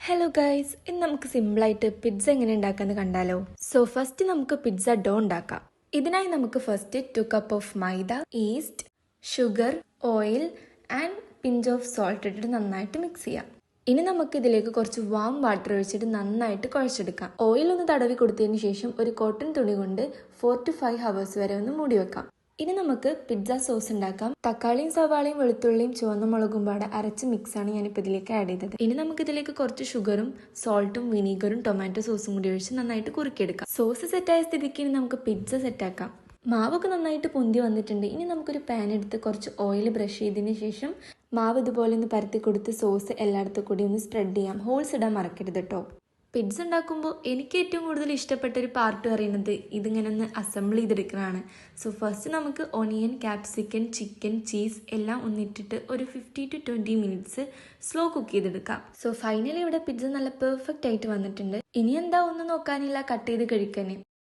Hello guys, ഇന്ന് നമുക്ക് സിമ്പിളായിട്ട് പിസ്സ എങ്ങനെ ഉണ്ടാക്കാന്ന് കണ്ടാലോ. സോ ഫസ്റ്റ് നമുക്ക് പിസ്സ ഡോ ഉണ്ടാക്കാം. ഇതിനായി നമുക്ക് first 2 cup of maida, east, sugar, oil and pinch of salt ഇട്ടിട്ട് നന്നായിട്ട് മിക്സ് ചെയ്യാം. ഇനി നമുക്ക് ഇതിലേക്ക് കുറച്ച് വാം വാട്ടർ ഒഴിച്ചിട്ട് നന്നായിട്ട് കുഴച്ചെടുക്കാം. ഓയിൽ ഒന്ന് തടവി കൊടുത്തതിന് ശേഷം ഒരു കോട്ടൺ തുണി കൊണ്ട് 4 to 5 hours വരെ ഒന്ന് മൂടി വെക്കാം. ഇനി നമുക്ക് പിസ്സ സോസ് ഉണ്ടാക്കാം. തക്കാളിയും സവാളയും വെളുത്തുള്ളിയും ചുവന്ന മുളകും പാടെ അരച്ച് മിക്സാണ് ഞാനിപ്പോൾ ഇതിലേക്ക് ആഡ് ചെയ്തത്. ഇനി നമുക്ക് ഇതിലേക്ക് കുറച്ച് ഷുഗറും സോൾട്ടും വിനീഗറും ടൊമാറ്റോ സോസും കൂടി ഒഴിച്ച് നന്നായിട്ട് കുറുക്കിയെടുക്കാം. സോസ് സെറ്റായ സ്ഥിതിക്ക് ഇനി നമുക്ക് പിസ്സ സെറ്റാക്കാം. മാവൊക്കെ നന്നായിട്ട് പൊന്തി വന്നിട്ടുണ്ട്. ഇനി നമുക്കൊരു പാൻ എടുത്ത് കുറച്ച് ഓയിൽ ബ്രഷ് ചെയ്തതിന് ശേഷം മാവ് ഇതുപോലെ ഒന്ന് പരത്തി കൊടുത്ത് സോസ് എല്ലായിടത്തും കൂടി ഒന്ന് സ്പ്രെഡ് ചെയ്യാം. ഹോൾസ് ഇടാൻ മറക്കരുത് കേട്ടോ. പിസ്സ ഉണ്ടാക്കുമ്പോൾ എനിക്ക് ഏറ്റവും കൂടുതൽ ഇഷ്ടപ്പെട്ട ഒരു പാർട്ട് പറയുന്നത് ഇതിങ്ങനെ ഒന്ന് അസംബിൾ ചെയ്തെടുക്കുന്നതാണ്. സോ ഫസ്റ്റ് നമുക്ക് ഒനിയൻ, ക്യാപ്സിക്കൻ, ചിക്കൻ, ചീസ് എല്ലാം ഒന്നിട്ടിട്ട് ഒരു 15 to 20 minutes സ്ലോ കുക്ക് ചെയ്തെടുക്കാം. സോ ഫൈനലി ഇവിടെ പിസ്സ നല്ല പെർഫെക്റ്റ് ആയിട്ട് വന്നിട്ടുണ്ട്. ഇനി എന്താ ഒന്നും നോക്കാനില്ല, കട്ട് ചെയ്ത് കഴിക്കാൻ.